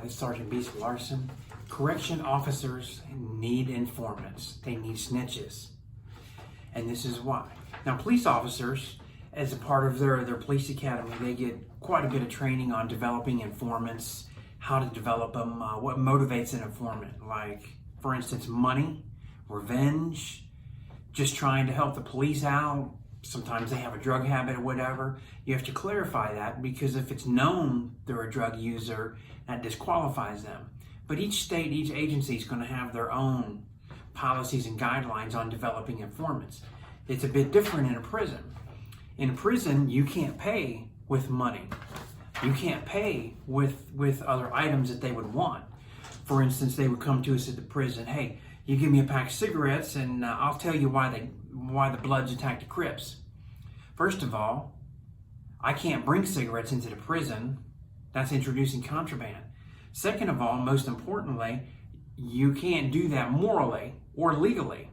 This is Sergeant Beast Larson. Correction officers need informants. They need snitches. And this is why. Now, police officers, as a part of their police academy, they get quite a bit of training on developing informants, how to develop them, what motivates an informant. Like, for instance, money, revenge, just trying to help the police out. Sometimes they have a drug habit or whatever. You have to clarify that, because if it's known they're a drug user, that disqualifies them. But each state, each agency is going to have their own policies and guidelines on developing informants. It's a bit different in a prison. In a prison, you can't pay with money. You can't pay with other items that they would want. For instance, they would come to us at the prison, hey, you give me a pack of cigarettes and I'll tell you why the Bloods attacked the Crips. First of all, I can't bring cigarettes into the prison. That's introducing contraband. Second of all, most importantly, you can't do that morally or legally.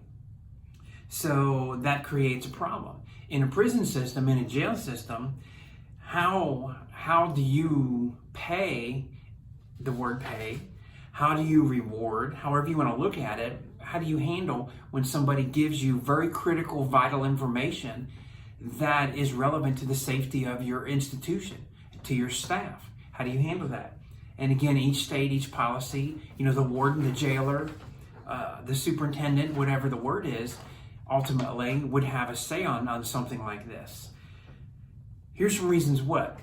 So that creates a problem. In a prison system, in a jail system, how do you pay, the word pay, how do you reward, however you want to look at it, how do you handle when somebody gives you very critical, vital information that is relevant to the safety of your institution, to your staff? How do you handle that? And again, each state, each policy, the warden, the jailer, the superintendent, whatever the word is, ultimately would have a say on something like this. Here's some reasons what.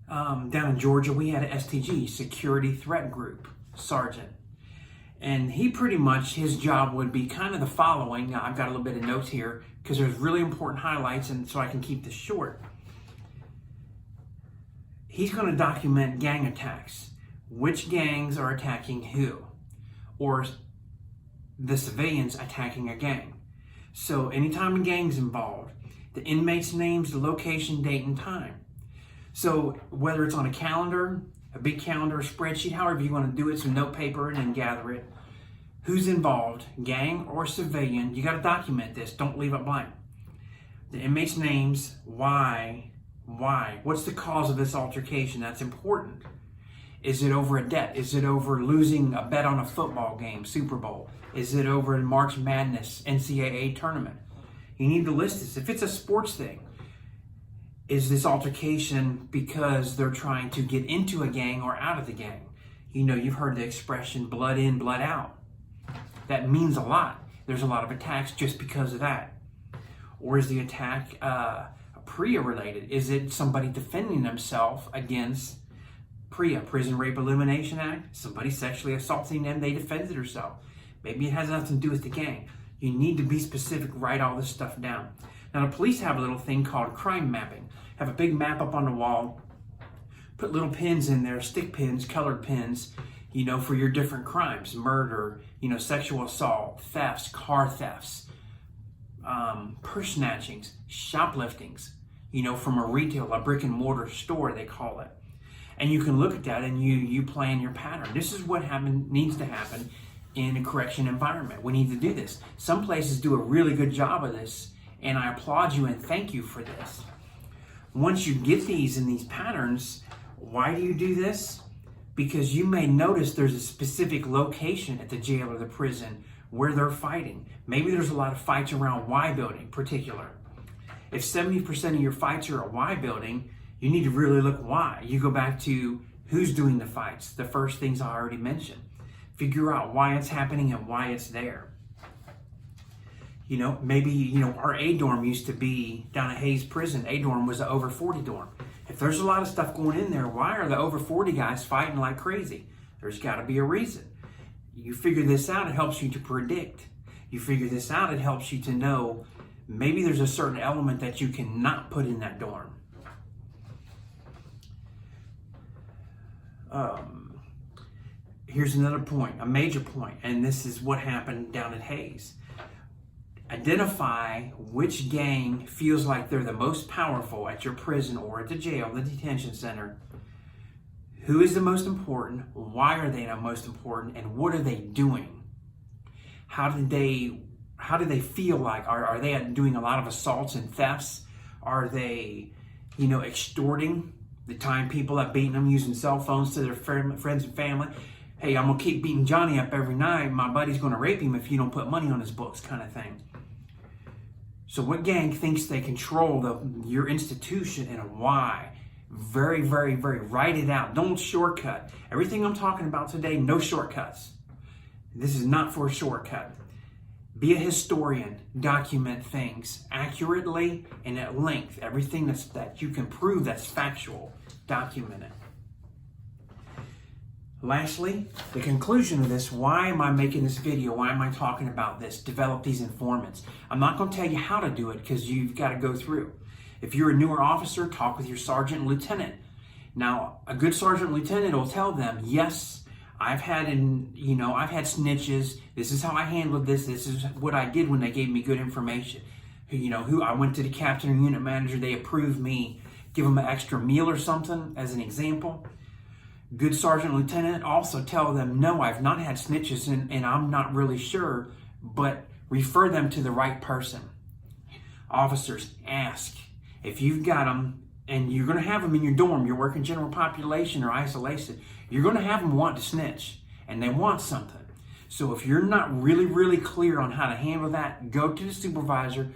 Down in Georgia, we had an STG, Security Threat Group, Sergeant. And he pretty much, his job would be kind of the following. Now, I've got a little bit of notes here because there's really important highlights, and so I can keep this short. He's going to document gang attacks. Which gangs are attacking who? Or the civilians attacking a gang. So anytime a gang's involved, the inmates' names, the location, date, and time. So whether it's on a calendar, a big calendar, a spreadsheet, however you want to do it, some note paper and then gather it. Who's involved, gang or civilian? You got to document this. Don't leave it blank. The inmates' names, why? What's the cause of this altercation? That's important. Is it over a debt? Is it over losing a bet on a football game, Super Bowl? Is it over a March Madness, NCAA tournament? You need to list this. If it's a sports thing, is this altercation because they're trying to get into a gang or out of the gang? You've heard the expression blood in, blood out. That means a lot. There's a lot of attacks just because of that. Or is the attack PREA related? Is it somebody defending themselves against PREA, Prison Rape Elimination Act? Somebody sexually assaulting them, they defended herself. Maybe it has nothing to do with the gang. You need to be specific, write all this stuff down. Now, the police have a little thing called crime mapping. Have a big map up on the wall, put little pins in there, stick pins, colored pins, for your different crimes, murder, sexual assault, thefts, car thefts, purse snatchings, shopliftings, from a brick and mortar store, they call it. And you can look at that and you plan your pattern. This is what needs to happen in a correction environment. We need to do this. Some places do a really good job of this, and I applaud you and thank you for this. Once you get these in these patterns, why do you do this? Because you may notice there's a specific location at the jail or the prison where they're fighting. Maybe there's a lot of fights around Y building in particular. If 70% of your fights are at Y building, you need to really look why. You go back to who's doing the fights, the first things I already mentioned. Figure out why it's happening and why it's there. Maybe, our A dorm used to be down at Hayes Prison. A dorm was the over 40 dorm. If there's a lot of stuff going in there, why are the over 40 guys fighting like crazy? There's got to be a reason. You figure this out, it helps you to predict. You figure this out, it helps you to know maybe there's a certain element that you cannot put in that dorm. Here's another point, a major point, and this is what happened down at Hayes. Identify which gang feels like they're the most powerful at your prison or at the jail, the detention center. Who is the most important? Why are they the most important? And what are they doing? How do they feel like? Are they doing a lot of assaults and thefts? Are they, extorting The time people up beating them using cell phones to their friends and family. Hey, I'm going to keep beating Johnny up every night. My buddy's going to rape him if you don't put money on his books, kind of thing. So what gang thinks they control your institution and why? Very, very, very, write it out. Don't shortcut. Everything I'm talking about today, no shortcuts. This is not for a shortcut. Be a historian. Document things accurately and at length. Everything that you can prove that's factual, document it. Lastly, the conclusion of this, why am I making this video? Why am I talking about this? Develop these informants. I'm not going to tell you how to do it because you've got to go through. If you're a newer officer, talk with your sergeant and lieutenant. Now, a good sergeant and lieutenant will tell them, yes, I've had snitches. This is how I handled this. This is what I did when they gave me good information. Who I went to the captain or unit manager. They approved me. Give them an extra meal or something as an example. Good sergeant and lieutenant also tell them, no, I've not had snitches and I'm not really sure, but refer them to the right person. Officers, ask. If you've got them, and you're going to have them in your dorm, you're working general population or isolation, you're going to have them want to snitch, and they want something. So if you're not really, really clear on how to handle that, go to the supervisor,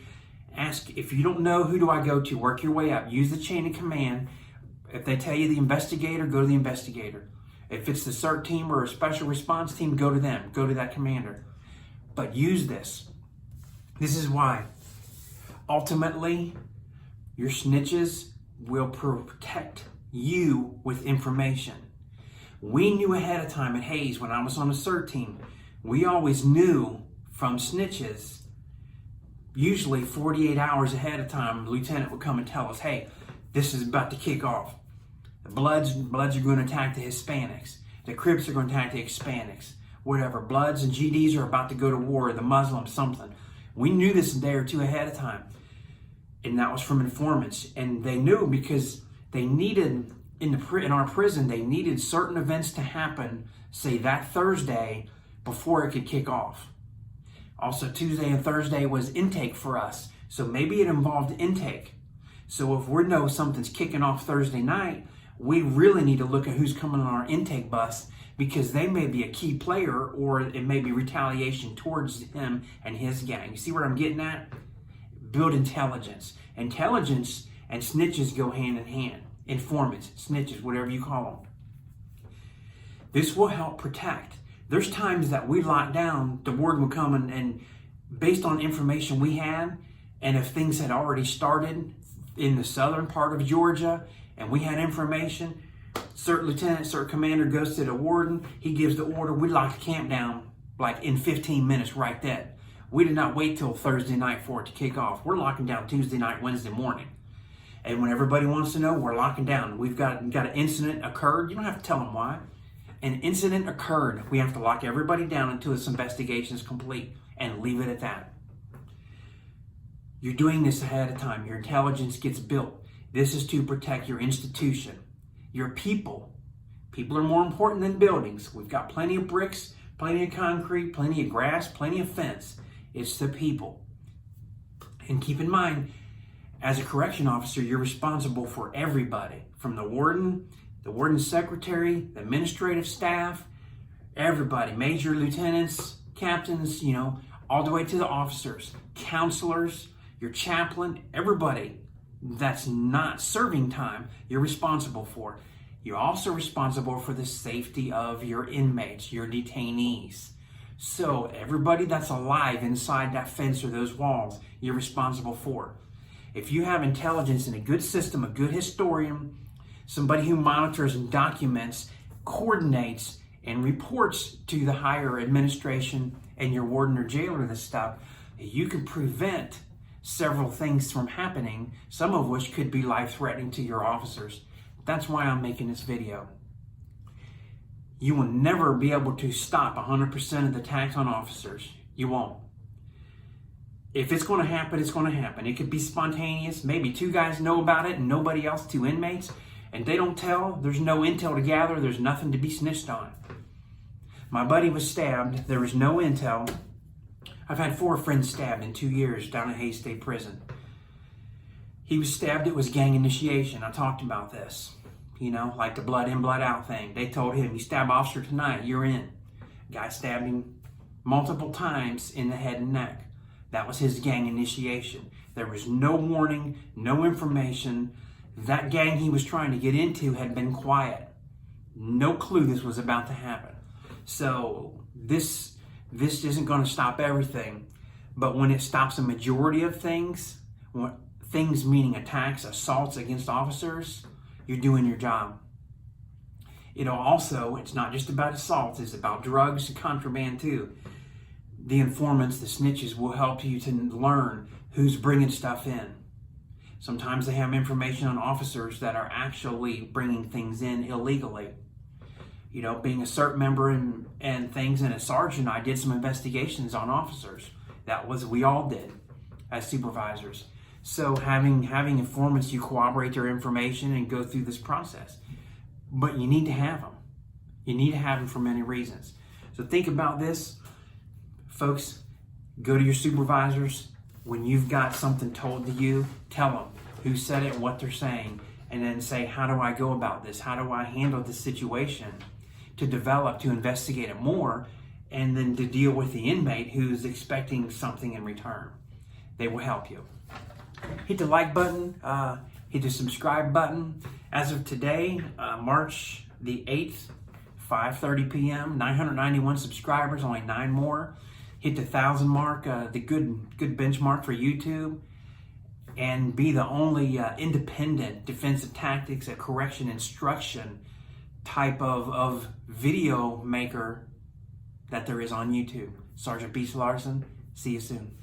ask, if you don't know, who do I go to? Work your way up. Use the chain of command. If they tell you the investigator, go to the investigator. If it's the CERT team or a special response team, go to them. Go to that commander. But use this. This is why. Ultimately, your snitches will protect you with information. We knew ahead of time at Hayes when I was on the CERT team. We always knew from snitches, usually 48 hours ahead of time, the lieutenant would come and tell us, hey, this is about to kick off. The Bloods are going to attack the Hispanics. The Crips are going to attack the Hispanics. Whatever. Bloods and GDs are about to go to war, the Muslims, something. We knew this a day or two ahead of time. And that was from informants. And they knew because they needed, in our prison, they needed certain events to happen, say that Thursday, before it could kick off. Also, Tuesday and Thursday was intake for us. So maybe it involved intake. So if we know something's kicking off Thursday night, we really need to look at who's coming on our intake bus because they may be a key player or it may be retaliation towards him and his gang. You see where I'm getting at? Build intelligence. Intelligence and snitches go hand in hand. Informants, snitches, whatever you call them. This will help protect. There's times that we lock down, the word will come and based on information we had, and if things had already started in the southern part of Georgia and we had information, CERT lieutenant, CERT commander goes to the warden, he gives the order, we lock the camp down like in 15 minutes right then. We did not wait till Thursday night for it to kick off. We're locking down Tuesday night, Wednesday morning. And when everybody wants to know, we're locking down. We've got an incident occurred. You don't have to tell them why. An incident occurred. We have to lock everybody down until this investigation is complete and leave it at that. You're doing this ahead of time. Your intelligence gets built. This is to protect your institution, your people. People are more important than buildings. We've got plenty of bricks, plenty of concrete, plenty of grass, plenty of fence. It's the people. And keep in mind, as a correction officer, you're responsible for everybody, from the warden's secretary, the administrative staff, everybody, major lieutenants, captains, all the way to the officers, counselors, your chaplain, everybody that's not serving time, you're responsible for. You're also responsible for the safety of your inmates, your detainees. So everybody that's alive inside that fence or those walls, you're responsible for. If you have intelligence and a good system, a good historian, somebody who monitors and documents, coordinates, and reports to the higher administration and your warden or jailer this stuff, you can prevent several things from happening, some of which could be life-threatening to your officers. That's why I'm making this video. You will never be able to stop 100% of the attacks on officers. You won't. If it's going to happen, it's going to happen. It could be spontaneous. Maybe two guys know about it and nobody else, two inmates, and they don't tell. There's no intel to gather. There's nothing to be snitched on. My buddy was stabbed. There was no intel. I've had 4 friends stabbed in 2 years down at Hayes State Prison. He was stabbed. It was gang initiation. I talked about this. you know, like the blood in, blood out thing. They told him, you stab officer tonight, you're in. Guy stabbed him multiple times in the head and neck. That was his gang initiation. There was no warning, no information. That gang he was trying to get into had been quiet. No clue this was about to happen. So this isn't going to stop everything. But when it stops a majority of things, things meaning attacks, assaults against officers, you're doing your job. It's not just about assaults, it's about drugs and contraband too. The informants, the snitches, will help you to learn who's bringing stuff in. Sometimes they have information on officers that are actually bringing things in illegally. You know, being a CERT member and things, and a sergeant, I did some investigations on officers. We all did as supervisors. So having informants, you corroborate their information and go through this process. But you need to have them. You need to have them for many reasons. So think about this. Folks, go to your supervisors. When you've got something told to you, tell them who said it, what they're saying, and then say, how do I go about this? How do I handle this situation? To develop, to investigate it more, and then to deal with the inmate who's expecting something in return. They will help you. Hit the like button, hit the subscribe button. As of today, March the 8th, 5:30 p.m., 991 subscribers, only 9 more. Hit the 1,000 mark, the good benchmark for YouTube, and be the only independent defensive tactics and correction instruction type of video maker that there is on YouTube. Sergeant Beast Larson, see you soon.